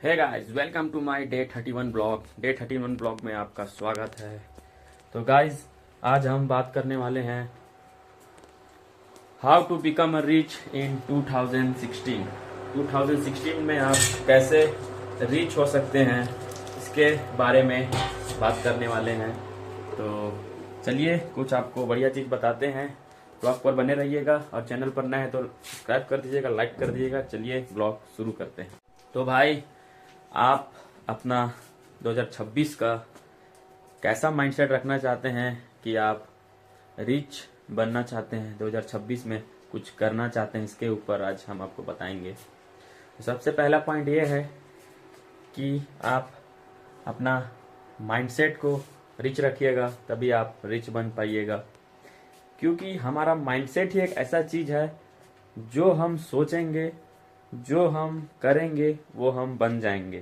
Hey guys, welcome to my day 31 blog. Day 31 blog में आपका स्वागत है। तो गाइस, आज हम बात करने वाले हैं how to become a rich in 2016। 2016 में आप कैसे रिच हो सकते हैं, इसके बारे में बात करने वाले हैं। तो चलिए कुछ आपको बढ़िया चीज़ बताते हैं। ब्लॉग पर बने रहिएगा और चैनल पर नए हैं तो सब्सक्राइब कर दीजिएगा, लाइक कर दीजिएगा। चलिए ब्लॉग शुरू करते हैं। तो भाई, आप अपना 2026 का कैसा माइंडसेट रखना चाहते हैं कि आप रिच बनना चाहते हैं, 2026 में कुछ करना चाहते हैं, इसके ऊपर आज हम आपको बताएंगे। तो सबसे पहला पॉइंट ये है कि आप अपना माइंडसेट को रिच रखिएगा, तभी आप रिच बन पाइएगा। क्योंकि हमारा माइंडसेट ही एक ऐसा चीज़ है, जो हम सोचेंगे, जो हम करेंगे, वो हम बन जाएंगे।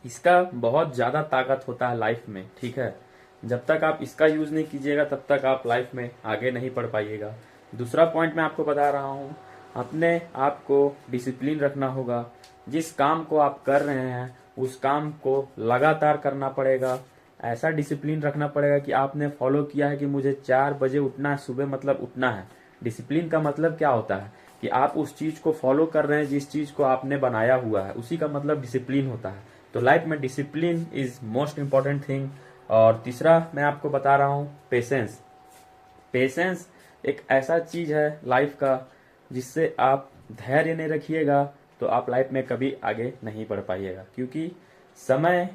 इसका बहुत ज़्यादा ताकत होता है लाइफ में, ठीक है। जब तक आप इसका यूज़ नहीं कीजिएगा तब तक आप लाइफ में आगे नहीं बढ़ पाइएगा। दूसरा पॉइंट मैं आपको बता रहा हूँ, अपने आप को डिसिप्लिन रखना होगा। जिस काम को आप कर रहे हैं उस काम को लगातार करना पड़ेगा। ऐसा डिसिप्लिन रखना पड़ेगा कि आपने फॉलो किया है कि मुझे 4 बजे उठना है, सुबह मतलब उठना है। डिसिप्लिन का मतलब क्या होता है कि आप उस चीज़ को फॉलो कर रहे हैं, जिस चीज़ को आपने बनाया हुआ है, उसी का मतलब डिसिप्लिन होता है। तो लाइफ में discipline is most important thing. और तीसरा मैं आपको बता रहा हूँ, पेशेंस। पेशेंस एक ऐसा चीज है लाइफ का, जिससे आप धैर्य नहीं रखिएगा तो आप लाइफ में कभी आगे नहीं बढ़ पाइएगा। क्योंकि समय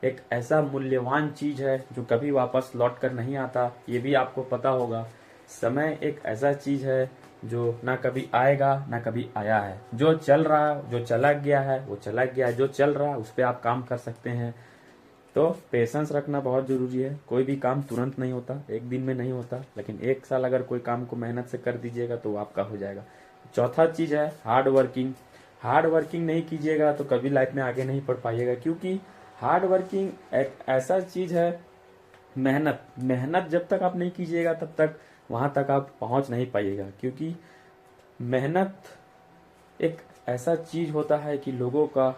एक ऐसा मूल्यवान चीज है जो कभी वापस लौट कर नहीं आता, ये भी आपको पता होगा। समय एक ऐसा चीज है जो ना कभी आएगा ना कभी आया है। जो चल रहा, जो चला गया है वो चला गया है, जो चल रहा है उस पर आप काम कर सकते हैं। तो पेशेंस रखना बहुत जरूरी है। कोई भी काम तुरंत नहीं होता, एक दिन में नहीं होता, लेकिन 1 साल अगर कोई काम को मेहनत से कर दीजिएगा तो वो आपका हो जाएगा। चौथा चीज है हार्ड वर्किंग। हार्ड वर्किंग नहीं कीजिएगा तो कभी लाइफ में आगे नहीं बढ़ पाइएगा। क्योंकि हार्ड वर्किंग एक ऐसा चीज है, मेहनत मेहनत जब तक आप नहीं कीजिएगा तब तक वहां तक आप पहुंच नहीं पाइएगा। क्योंकि मेहनत एक ऐसा चीज होता है कि लोगों का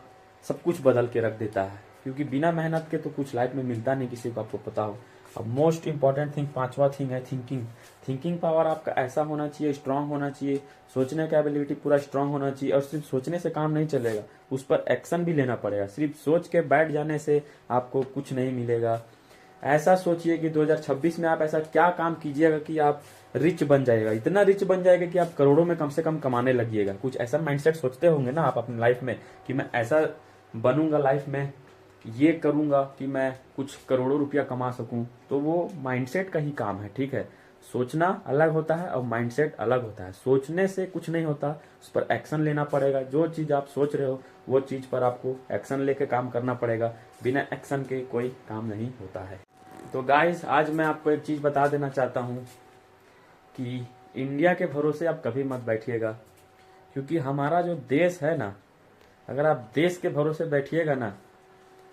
सब कुछ बदल के रख देता है। क्योंकि बिना मेहनत के तो कुछ लाइफ में मिलता नहीं, किसी को आपको पता हो। अब मोस्ट इंपॉर्टेंट थिंग, पांचवा थिंग है थिंकिंग। थिंकिंग पावर आपका ऐसा होना चाहिए, स्ट्रांग होना चाहिए। सोचने का एबिलिटी पूरा स्ट्रांग होना चाहिए। और सिर्फ सोचने से काम नहीं चलेगा, उस पर एक्शन भी लेना पड़ेगा। सिर्फ सोच के बैठ जाने से आपको कुछ नहीं मिलेगा। ऐसा सोचिए कि 2026 में आप ऐसा क्या काम कीजिएगा कि आप रिच बन जाएगा, इतना रिच बन जाएगा कि आप करोड़ों में कम से कम कमाने लगिएगा। कुछ ऐसा माइंडसेट सोचते होंगे ना आप अपनी लाइफ में कि मैं ऐसा बनूंगा, लाइफ में ये करूंगा कि मैं कुछ करोड़ों रुपया कमा सकूं। तो वो माइंडसेट का ही काम है, ठीक है। सोचना अलग होता है और माइंडसेट अलग होता है। सोचने से कुछ नहीं होता, उस पर एक्शन लेना पड़ेगा। जो चीज आप सोच रहे हो वो चीज पर आपको एक्शन लेके काम करना पड़ेगा। बिना एक्शन के कोई काम नहीं होता है। तो गाइस, आज मैं आपको एक चीज बता देना चाहता हूँ कि इंडिया के भरोसे आप कभी मत बैठिएगा। क्योंकि हमारा जो देश है ना, अगर आप देश के भरोसे बैठिएगा ना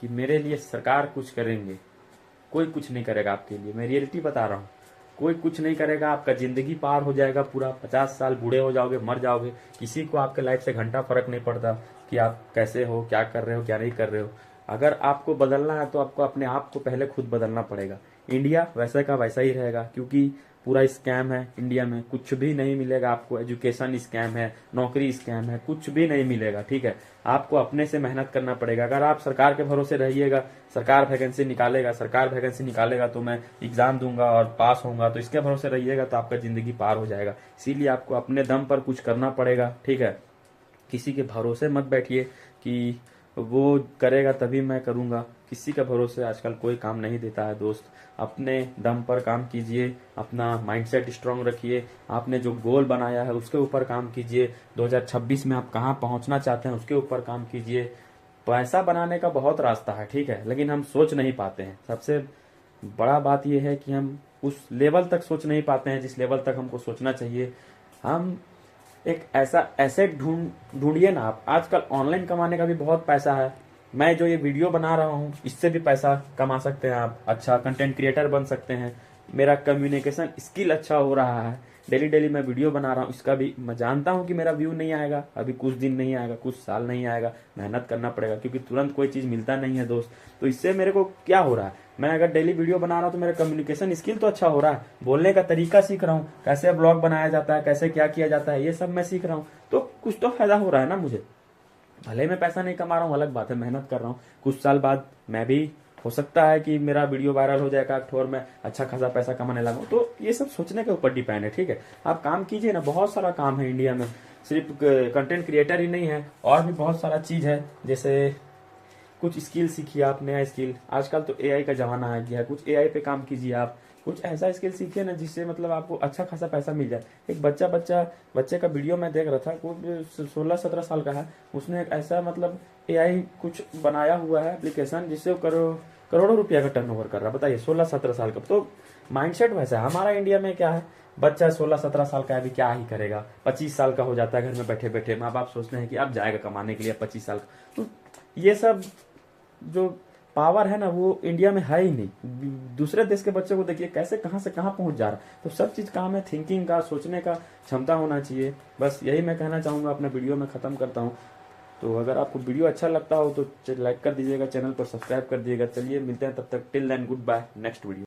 कि मेरे लिए सरकार कुछ करेंगे, कोई कुछ नहीं करेगा आपके लिए। मैं रियलिटी बता रहा हूँ, कोई कुछ नहीं करेगा। आपका जिंदगी पार हो जाएगा, पूरा 50 साल बूढ़े हो जाओगे, मर जाओगे। किसी को आपके लाइफ से घंटा फर्क नहीं पड़ता कि आप कैसे हो, क्या कर रहे हो, क्या नहीं कर रहे हो। अगर आपको बदलना है तो आपको अपने आप को पहले खुद बदलना पड़ेगा। इंडिया वैसे का वैसा ही रहेगा, क्योंकि पूरा स्कैम है इंडिया में। कुछ भी नहीं मिलेगा आपको। एजुकेशन स्कैम है, नौकरी स्कैम है, कुछ भी नहीं मिलेगा, ठीक है। आपको अपने से मेहनत करना पड़ेगा। अगर आप सरकार के भरोसे रहिएगा, सरकार वैकेंसी निकालेगा, सरकार वैकेंसी निकालेगा तो मैं एग्जाम दूंगा और पास होऊंगा, तो इसके भरोसे रहिएगा तो आपका जिंदगी पार हो जाएगा। इसीलिए आपको अपने दम पर कुछ करना पड़ेगा, ठीक है। किसी के भरोसे मत बैठिए कि वो करेगा तभी मैं करूंगा। किसी के भरोसे आजकल कोई काम नहीं देता है दोस्त। अपने दम पर काम कीजिए, अपना माइंडसेट स्ट्रांग रखिए। आपने जो गोल बनाया है उसके ऊपर काम कीजिए। 2026 में आप कहाँ पहुंचना चाहते हैं उसके ऊपर काम कीजिए। पैसा बनाने का बहुत रास्ता है, ठीक है, लेकिन हम सोच नहीं पाते हैं। सबसे बड़ा बात यह है कि हम उस लेवल तक सोच नहीं पाते हैं जिस लेवल तक हमको सोचना चाहिए। हम एक ऐसा एसेट ढूंढिए ना आप। आजकल ऑनलाइन कमाने का भी बहुत पैसा है। मैं जो ये वीडियो बना रहा हूँ इससे भी पैसा कमा सकते हैं आप। अच्छा कंटेंट क्रिएटर बन सकते हैं। मेरा कम्युनिकेशन स्किल अच्छा हो रहा है, डेली डेली मैं वीडियो बना रहा हूँ, इसका भी मैं जानता हूँ कि मेरा व्यू नहीं आएगा, अभी कुछ दिन नहीं आएगा, कुछ साल नहीं आएगा, मेहनत करना पड़ेगा, क्योंकि तुरंत कोई चीज़ मिलता नहीं है दोस्त। तो इससे मेरे को क्या हो रहा है, मैं अगर डेली वीडियो बना रहा हूँ तो मेरा कम्युनिकेशन स्किल तो अच्छा हो रहा है, बोलने का तरीका सीख रहा हूँ, कैसे ब्लॉग बनाया जाता है, कैसे क्या किया जाता है, ये सब मैं सीख रहा हूँ, तो कुछ तो फायदा हो रहा है ना मुझे। भले मैं पैसा नहीं कमा रहा हूँ, अलग बात है, मेहनत कर रहा हूँ, कुछ साल बाद मैं भी हो सकता है कि मेरा वीडियो वायरल हो जाएगा और मैं अच्छा खासा पैसा कमाने लगूँ। तो ये सब सोचने के ऊपर डिपेंड है, ठीक है। आप काम कीजिए ना, बहुत सारा काम है इंडिया में, सिर्फ कंटेंट क्रिएटर ही नहीं है, और भी बहुत सारा चीज़ है। जैसे कुछ स्किल सीखिए आप, नया स्किल, आजकल तो एआई का जमाना आ गया है, कुछ एआई पे काम कीजिए आप, कुछ ऐसा स्किल सीखिए ना जिससे मतलब आपको अच्छा खासा पैसा मिल जाए। एक बच्चे का वीडियो मैं देख रहा था, कुछ 16-17 साल का है, उसने एक ऐसा मतलब एआई कुछ बनाया हुआ है एप्लीकेशन, जिससे वो करोड़ों रुपया का टर्नओवर कर रहा है। बताइए 16-17 साल का। तो माइंडसेट वैसा है। हमारा इंडिया में क्या है, बच्चा 16-17 साल का है, अभी क्या ही करेगा, 25 साल का हो जाता है घर में बैठे बैठे, माँ बाप सोचते हैं कि अब जाएगा कमाने के लिए 25 साल का। तो ये सब जो पावर है ना, वो इंडिया में है ही नहीं। दूसरे देश के बच्चों को देखिए कैसे कहाँ से कहाँ पहुंच जा रहा है। तो सब चीज काम है थिंकिंग का, सोचने का क्षमता होना चाहिए। बस यही मैं कहना चाहूंगा, अपने वीडियो में खत्म करता हूँ। तो अगर आपको वीडियो अच्छा लगता हो तो लाइक कर दीजिएगा, चैनल को सब्सक्राइब कर दीजिएगा। चलिए मिलते हैं, तब तक till then good bye, next video.